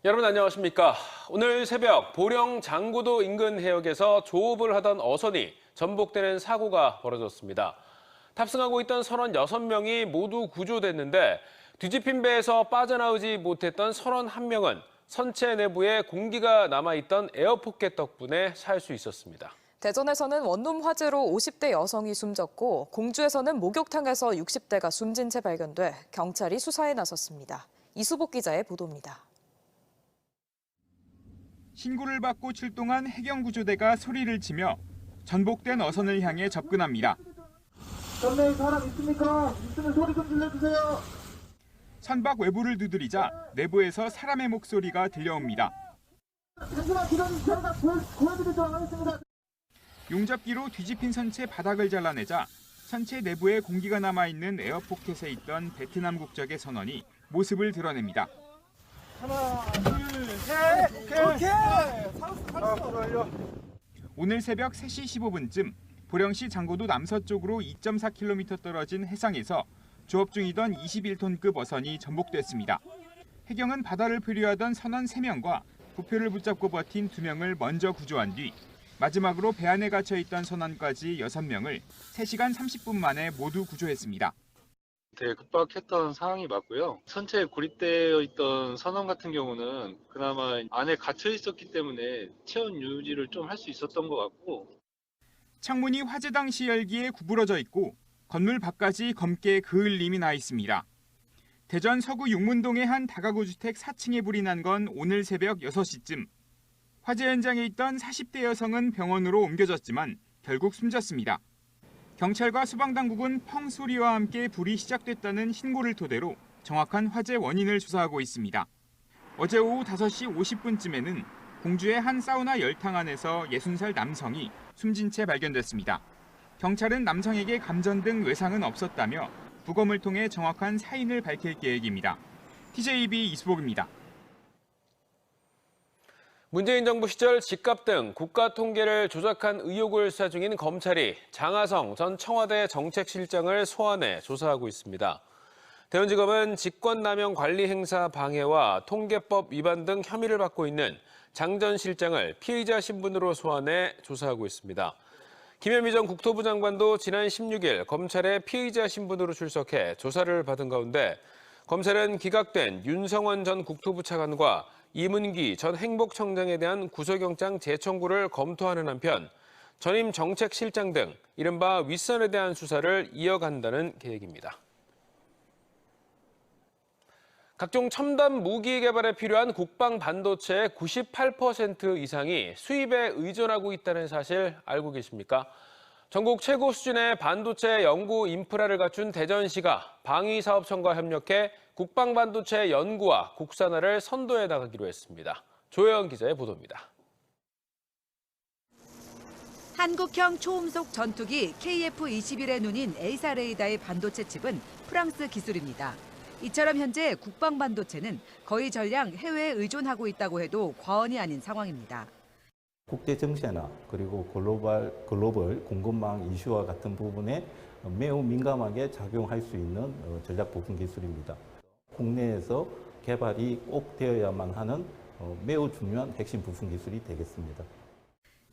여러분 안녕하십니까? 오늘 새벽 보령 장고도 인근 해역에서 조업을 하던 어선이 전복되는 사고가 벌어졌습니다. 탑승하고 있던 선원 6명이 모두 구조됐는데 뒤집힌 배에서 빠져나오지 못했던 선원 1명은 선체 내부에 공기가 남아있던 에어포켓 덕분에 살 수 있었습니다. 대전에서는 원룸 화재로 50대 여성이 숨졌고 공주에서는 목욕탕에서 60대가 숨진 채 발견돼 경찰이 수사에 나섰습니다. 이수복 기자의 보도입니다. 신고를 받고 출동한 해경구조대가 소리를 치며 전복된 어선을 향해 접근합니다. 전내에 사람 있습니까? 있으면 소리 좀 질러주세요. 선박 외부를 두드리자 내부에서 사람의 목소리가 들려옵니다. 잠시만 기다리세요. 저희가 보여드리도록 하겠습니다. 용접기로 뒤집힌 선체 바닥을 잘라내자 선체 내부에 공기가 남아있는 에어포켓에 있던 베트남 국적의 선원이 모습을 드러냅니다. 하나, 둘, 셋. 오케이. 오늘 새벽 3시 15분쯤 보령시 장고도 남서쪽으로 2.4km 떨어진 해상에서 조업 중이던 21톤급 어선이 전복됐습니다. 해경은 바다를 표류하던 선원 3명과 부표를 붙잡고 버틴 2명을 먼저 구조한 뒤 마지막으로 배 안에 갇혀있던 선원까지 6명을 3시간 30분 만에 모두 구조했습니다. 되게 급박했던 상황이 맞고요. 선체에 고립되어 있던 선원 같은 경우는 그나마 안에 갇혀 있었기 때문에 체온 유지를 좀 할 수 있었던 것 같고. 창문이 화재 당시 열기에 구부러져 있고 건물 밖까지 검게 그을림이 나 있습니다. 대전 서구 용문동의 한 다가구 주택 4층에 불이 난 건 오늘 새벽 6시쯤. 화재 현장에 있던 40대 여성은 병원으로 옮겨졌지만 결국 숨졌습니다. 경찰과 소방당국은 펑 소리와 함께 불이 시작됐다는 신고를 토대로 정확한 화재 원인을 조사하고 있습니다. 어제 오후 5시 50분쯤에는 공주의 한 사우나 열탕 안에서 60살 남성이 숨진 채 발견됐습니다. 경찰은 남성에게 감전 등 외상은 없었다며 부검을 통해 정확한 사인을 밝힐 계획입니다. TJB 이수복입니다. 문재인 정부 시절 집값 등 국가 통계를 조작한 의혹을 수사 중인 검찰이 장하성 전 청와대 정책실장을 소환해 조사하고 있습니다. 대전지검은 직권남용 관리 행사 방해와 통계법 위반 등 혐의를 받고 있는 장 전 실장을 피의자 신분으로 소환해 조사하고 있습니다. 김현미 전 국토부 장관도 지난 16일 검찰의 피의자 신분으로 출석해 조사를 받은 가운데 검찰은 기각된 윤성원 전 국토부 차관과 이문기 전 행복청장에 대한 구속영장 재청구를 검토하는 한편 전임 정책실장 등 이른바 윗선에 대한 수사를 이어간다는 계획입니다. 각종 첨단 무기 개발에 필요한 국방 반도체의 98% 이상이 수입에 의존하고 있다는 사실 알고 계십니까? 전국 최고 수준의 반도체 연구 인프라를 갖춘 대전시가 방위사업청과 협력해 국방 반도체 연구와 국산화를 선도해 나가기로 했습니다. 조혜연 기자의 보도입니다. 한국형 초음속 전투기 KF-21의 눈인 에이사 레이더의 반도체 칩은 프랑스 기술입니다. 이처럼 현재 국방 반도체는 거의 전량 해외에 의존하고 있다고 해도 과언이 아닌 상황입니다. 국제 정세나 그리고 글로벌 공급망 이슈와 같은 부분에 매우 민감하게 작용할 수 있는 전략 부품 기술입니다. 국내에서 개발이 꼭 되어야만 하는 매우 중요한 핵심 부품 기술이 되겠습니다.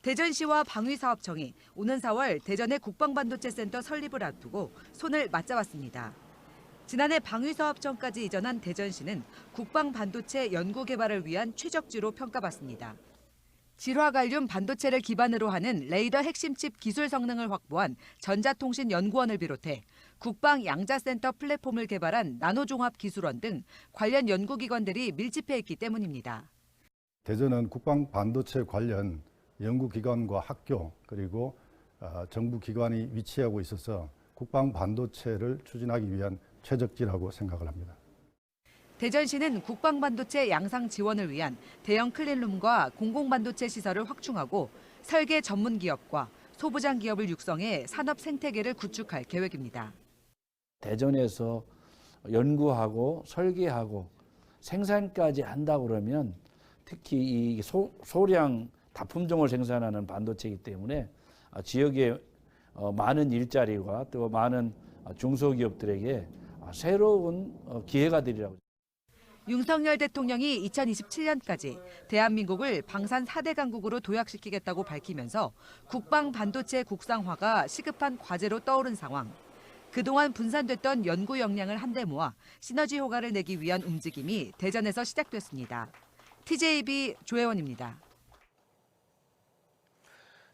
대전시와 방위사업청이 오는 4월 대전의 국방반도체센터 설립을 앞두고 손을 맞잡았습니다. 지난해 방위사업청까지 이전한 대전시는 국방반도체 연구개발을 위한 최적지로 평가받습니다. 질화갈륨 반도체를 기반으로 하는 레이더 핵심 칩 기술 성능을 확보한 전자통신연구원을 비롯해 국방 양자센터 플랫폼을 개발한 나노종합기술원 등 관련 연구기관들이 밀집해 있기 때문입니다. 대전은 국방 반도체 관련 연구기관과 학교 그리고 정부 기관이 위치하고 있어서 국방 반도체를 추진하기 위한 최적지라고 생각을 합니다. 대전시는 국방반도체 양상 지원을 위한 대형 클린룸과 공공반도체 시설을 확충하고 설계 전문 기업과 소부장 기업을 육성해 산업 생태계를 구축할 계획입니다. 대전에서 연구하고 설계하고 생산까지 한다고 그러면 특히 이 소량 다품종을 생산하는 반도체이기 때문에 지역에 많은 일자리와 또 많은 중소기업들에게 새로운 기회가 되리라고. 윤석열 대통령이 2027년까지 대한민국을 방산 4대 강국으로 도약시키겠다고 밝히면서 국방 반도체 국산화가 시급한 과제로 떠오른 상황. 그동안 분산됐던 연구 역량을 한데 모아 시너지 효과를 내기 위한 움직임이 대전에서 시작됐습니다. TJB 조혜원입니다.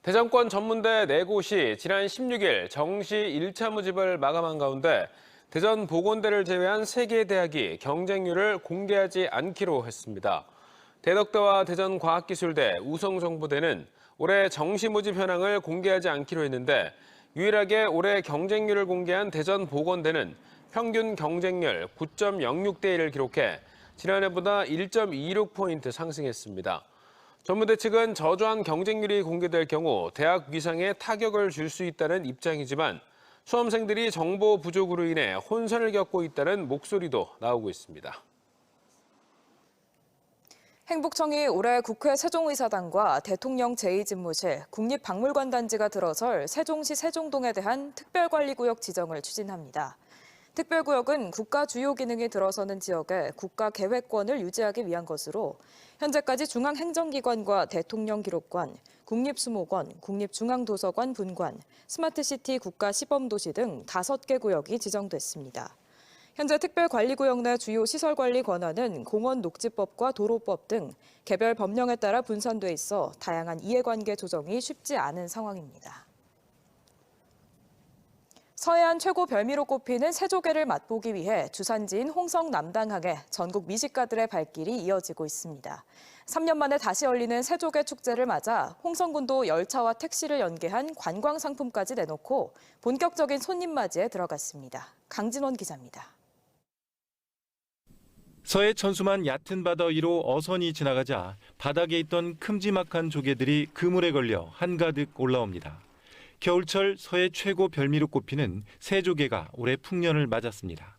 대전권 전문대 4곳이 지난 16일 정시 1차 모집을 마감한 가운데 대전 보건대를 제외한 3개 대학이 경쟁률을 공개하지 않기로 했습니다. 대덕대와 대전과학기술대, 우성정보대는 올해 정시 모집 현황을 공개하지 않기로 했는데 유일하게 올해 경쟁률을 공개한 대전보건대는 평균 경쟁률 9.06대 1을 기록해 지난해보다 1.26포인트 상승했습니다. 전문대 측은 저조한 경쟁률이 공개될 경우 대학 위상에 타격을 줄 수 있다는 입장이지만 수험생들이 정보 부족으로 인해 혼선을 겪고 있다는 목소리도 나오고 있습니다. 행복청이 올해 국회 세종의사당과 대통령 제2집무실, 국립박물관단지가 들어설 세종시 세종동에 대한 특별관리구역 지정을 추진합니다. 특별구역은 국가 주요 기능이 들어서는 지역의 국가계획권을 유지하기 위한 것으로 현재까지 중앙행정기관과 대통령기록관, 국립수목원, 국립중앙도서관 분관, 스마트시티 국가시범도시 등 5개 구역이 지정됐습니다. 현재 특별관리구역 내 주요 시설관리 권한은 공원녹지법과 도로법 등 개별 법령에 따라 분산돼 있어 다양한 이해관계 조정이 쉽지 않은 상황입니다. 서해안 최고 별미로 꼽히는 새조개를 맛보기 위해 주산지인 홍성 남당항에 전국 미식가들의 발길이 이어지고 있습니다. 3년 만에 다시 열리는 새조개 축제를 맞아 홍성군도 열차와 택시를 연계한 관광 상품까지 내놓고 본격적인 손님 맞이에 들어갔습니다. 강진원 기자입니다. 서해 천수만 얕은 바다 위로 어선이 지나가자 바닥에 있던 큼지막한 조개들이 그물에 걸려 한가득 올라옵니다. 겨울철 서해 최고 별미로 꼽히는 새조개가 올해 풍년을 맞았습니다.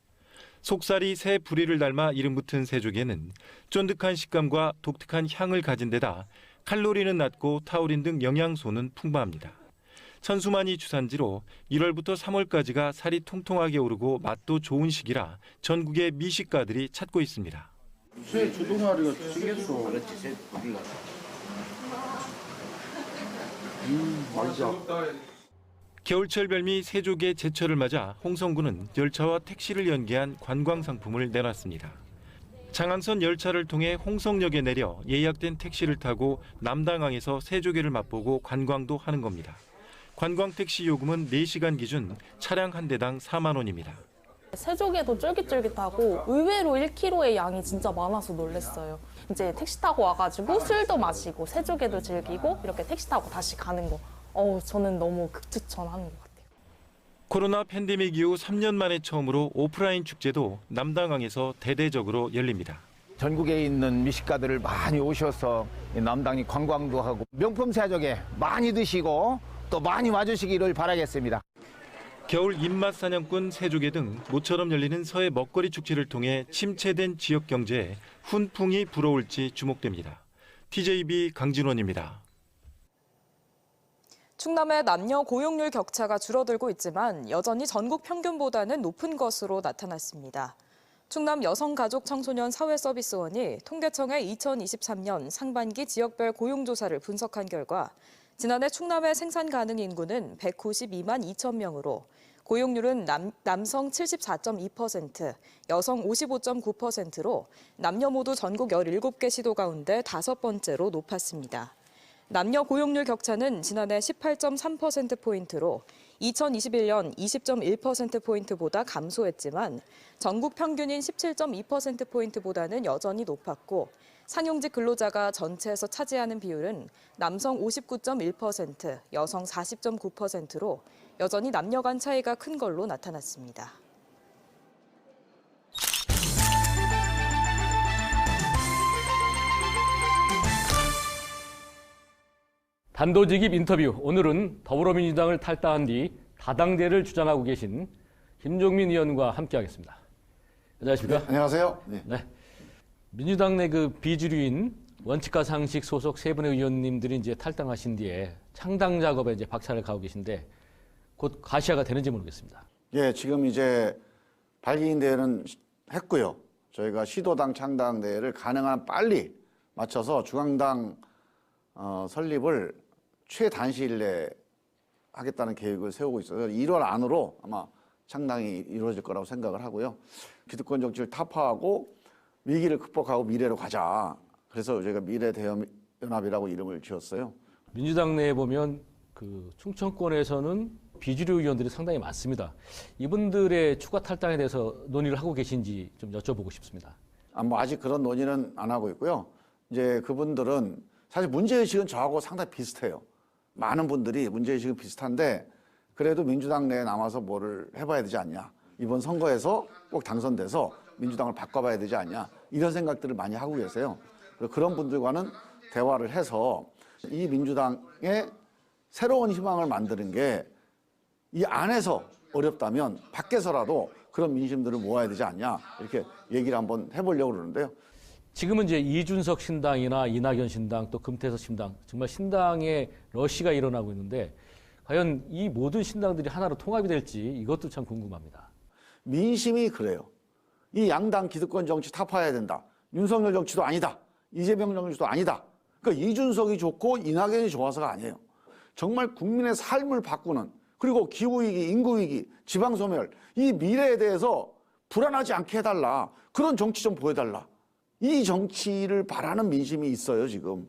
속살이 새 부리를 닮아 이름 붙은 새조개는 쫀득한 식감과 독특한 향을 가진 데다 칼로리는 낮고 타우린 등 영양소는 풍부합니다. 천수만이 주산지로 1월부터 3월까지가 살이 통통하게 오르고 맛도 좋은 시기라 전국의 미식가들이 찾고 있습니다. 새 주둥아리가 튀겼어. 그렇지, 새 부리가. 맛있어. 겨울철 별미 새조개 제철을 맞아 홍성군은 열차와 택시를 연계한 관광 상품을 내놨습니다. 장항선 열차를 통해 홍성역에 내려 예약된 택시를 타고 남당항에서 새조개를 맛보고 관광도 하는 겁니다. 관광 택시 요금은 4시간 기준 차량 한 대당 4만 원입니다. 새조개도 쫄깃쫄깃하고 의외로 1kg의 양이 진짜 많아서 놀랐어요. 이제 택시 타고 와가지고 술도 마시고 새조개도 즐기고 이렇게 택시 타고 다시 가는 거. 저는 너무 극추천하는 것 같아요. 코로나 팬데믹 이후 3년 만에 처음으로 오프라인 축제도 남당항에서 대대적으로 열립니다. 전국에 있는 미식가들을 많이 오셔서 남당이 관광도 하고 명품 새조개 많이 드시고 또 많이 와주시기를 바라겠습니다. 겨울 입맛 사냥꾼 새조개 등 모처럼 열리는 서해 먹거리 축제를 통해 침체된 지역 경제에 훈풍이 불어올지 주목됩니다. TJB 강진원입니다. 충남의 남녀 고용률 격차가 줄어들고 있지만 여전히 전국 평균보다는 높은 것으로 나타났습니다. 충남 여성가족청소년 사회서비스원이 통계청의 2023년 상반기 지역별 고용조사를 분석한 결과 지난해 충남의 생산 가능 인구는 192만 2천 명으로 고용률은 남성 74.2%, 여성 55.9%로 남녀 모두 전국 17개 시도 가운데 5번째로 높았습니다. 남녀 고용률 격차는 지난해 18.3%포인트로 2021년 20.1%포인트보다 감소했지만 전국 평균인 17.2%포인트보다는 여전히 높았고 상용직 근로자가 전체에서 차지하는 비율은 남성 59.1%, 여성 40.9%로 여전히 남녀 간 차이가 큰 걸로 나타났습니다. 단도직입 인터뷰. 오늘은 더불어민주당을 탈당한 뒤 다당제를 주장하고 계신 김종민 의원과 함께하겠습니다. 안녕하십니까? 네, 안녕하세요. 네. 민주당 내 그 비주류인 원칙과 상식 소속 3분의 의원님들이 이제 탈당하신 뒤에 창당 작업에 이제 박차를 가고 계신데 곧 가시화가 되는지 모르겠습니다. 예, 지금 이제 발기인대회는 했고요. 저희가 시도당 창당 대회를 가능한 빨리 맞춰서 중앙당 설립을 최단시일 내에 하겠다는 계획을 세우고 있어요. 1월 안으로 아마 창당이 이루어질 거라고 생각을 하고요. 기득권 정치를 타파하고 위기를 극복하고 미래로 가자. 그래서 저희가 미래대연합이라고 이름을 지었어요. 민주당 내에 보면 그 충청권에서는 비주류 의원들이 상당히 많습니다. 이분들의 추가 탈당에 대해서 논의를 하고 계신지 좀 여쭤보고 싶습니다. 뭐 아직 그런 논의는 안 하고 있고요. 이제 그분들은 사실 문제의식은 저하고 상당히 비슷해요. 많은 분들이 문제의식은 비슷한데 그래도 민주당 내에 남아서 뭐를 해봐야 되지 않냐. 이번 선거에서 꼭 당선돼서 민주당을 바꿔봐야 되지 않냐. 이런 생각들을 많이 하고 계세요. 그런 분들과는 대화를 해서 이 민주당의 새로운 희망을 만드는 게 이 안에서 어렵다면 밖에서라도 그런 민심들을 모아야 되지 않냐. 이렇게 얘기를 한번 해보려고 그러는데요. 지금은 이제 이준석 신당이나 이낙연 신당 또 금태섭 신당 정말 신당의 러시가 일어나고 있는데 과연 이 모든 신당들이 하나로 통합이 될지 이것도 참 궁금합니다. 민심이 그래요. 이 양당 기득권 정치 타파해야 된다. 윤석열 정치도 아니다. 이재명 정치도 아니다. 그러니까 이준석이 좋고 이낙연이 좋아서가 아니에요. 정말 국민의 삶을 바꾸는 그리고 기후위기, 인구위기, 지방소멸 이 미래에 대해서 불안하지 않게 해달라. 그런 정치 좀 보여달라. 이 정치를 바라는 민심이 있어요, 지금.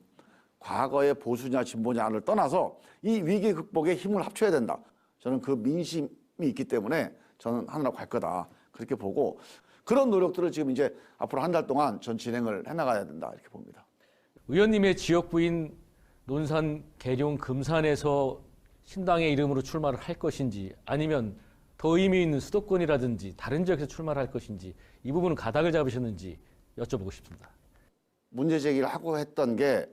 과거의 보수냐 진보냐를 떠나서 이 위기 극복에 힘을 합쳐야 된다. 저는 그 민심이 있기 때문에 저는 하나로 갈 거다. 그렇게 보고 그런 노력들을 지금 이제 앞으로 한 달 동안 전 진행을 해나가야 된다. 이렇게 봅니다. 의원님의 지역구인 논산, 계룡, 금산에서 신당의 이름으로 출마를 할 것인지 아니면 더 의미 있는 수도권이라든지 다른 지역에서 출마를 할 것인지 이 부분은 가닥을 잡으셨는지 여쭤보고 싶습니다. 문제 제기를 하고 했던 게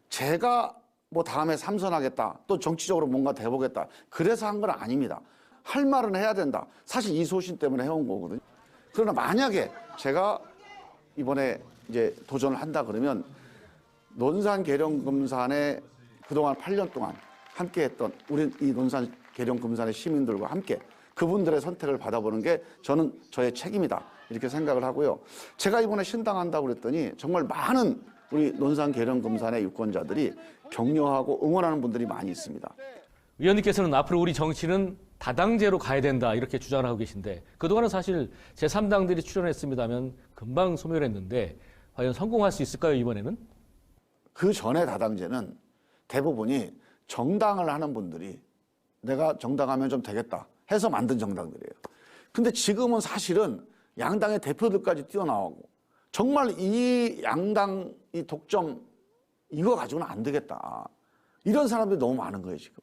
제가 뭐 다음에 삼선하겠다 또 정치적으로 뭔가 돼보겠다 그래서 한 건 아닙니다. 할 말은 해야 된다. 사실 이 소신 때문에 해온 거거든요. 그러나 만약에 제가 이번에 이제 도전을 한다 그러면 논산, 계룡, 금산에 그동안 8년 동안 함께했던 우리 이 논산, 계룡, 금산의 시민들과 함께 그분들의 선택을 받아보는 게 저는 저의 책임이다 이렇게 생각을 하고요. 제가 이번에 신당한다고 그랬더니 정말 많은 우리 논산, 계룡, 금산의 유권자들이 격려하고 응원하는 분들이 많이 있습니다. 의원님께서는 앞으로 우리 정치는 다당제로 가야 된다 이렇게 주장을 하고 계신데 그동안은 사실 제3당들이 출연했습니다면 금방 소멸했는데 과연 성공할 수 있을까요 이번에는? 그 전에 다당제는 대부분이 정당을 하는 분들이 내가 정당하면 좀 되겠다 해서 만든 정당들이에요. 근데 지금은 사실은 양당의 대표들까지 뛰어나오고 정말 이 양당 이 독점 이거 가지고는 안 되겠다. 이런 사람들이 너무 많은 거예요 지금.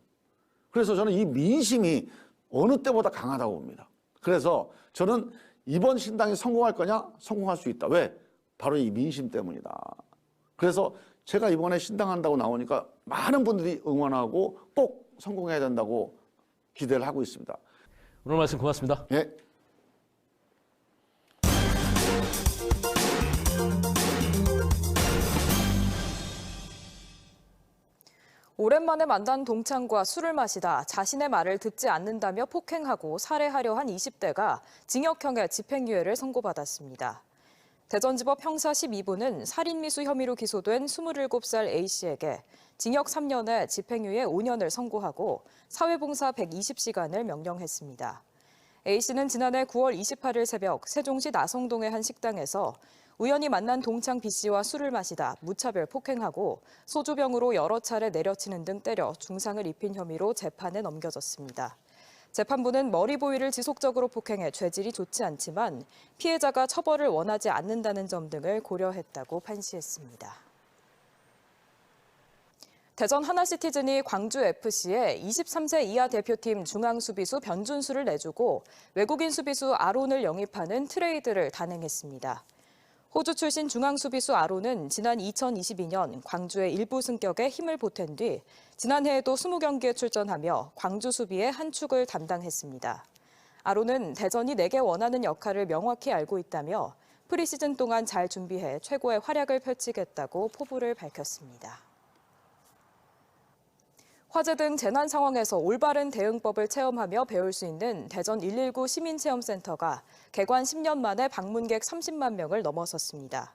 그래서 저는 이 민심이 어느 때보다 강하다고 봅니다. 그래서 저는 이번 신당이 성공할 거냐? 성공할 수 있다. 왜? 바로 이 민심 때문이다. 그래서 제가 이번에 신당한다고 나오니까 많은 분들이 응원하고 꼭 성공해야 된다고 기대를 하고 있습니다. 오늘 말씀 고맙습니다. 예. 오랜만에 만난 동창과 술을 마시다 자신의 말을 듣지 않는다며 폭행하고 살해하려 한 20대가 징역형의 집행유예를 선고받았습니다. 대전지법 형사 12부는 살인미수 혐의로 기소된 27살 A씨에게 징역 3년에 집행유예 5년을 선고하고 사회봉사 120시간을 명령했습니다. A씨는 지난해 9월 28일 새벽 세종시 나성동의 한 식당에서 우연히 만난 동창 B씨와 술을 마시다 무차별 폭행하고 소주병으로 여러 차례 내려치는 등 때려 중상을 입힌 혐의로 재판에 넘겨졌습니다. 재판부는 머리 부위를 지속적으로 폭행해 죄질이 좋지 않지만 피해자가 처벌을 원하지 않는다는 점 등을 고려했다고 판시했습니다. 대전 하나시티즌이 광주FC에 23세 이하 대표팀 중앙수비수 변준수를 내주고 외국인 수비수 아론을 영입하는 트레이드를 단행했습니다. 호주 출신 중앙수비수 아론은 지난 2022년 광주의 일부 승격에 힘을 보탠 뒤 지난해에도 20경기에 출전하며 광주 수비의 한 축을 담당했습니다. 아론은 대전이 내게 원하는 역할을 명확히 알고 있다며 프리시즌 동안 잘 준비해 최고의 활약을 펼치겠다고 포부를 밝혔습니다. 화재 등 재난 상황에서 올바른 대응법을 체험하며 배울 수 있는 대전 119 시민체험센터가 개관 10년 만에 방문객 30만 명을 넘어섰습니다.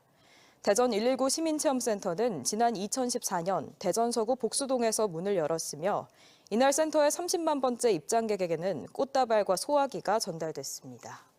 대전 119 시민체험센터는 지난 2014년 대전 서구 복수동에서 문을 열었으며 이날 센터의 30만 번째 입장객에게는 꽃다발과 소화기가 전달됐습니다.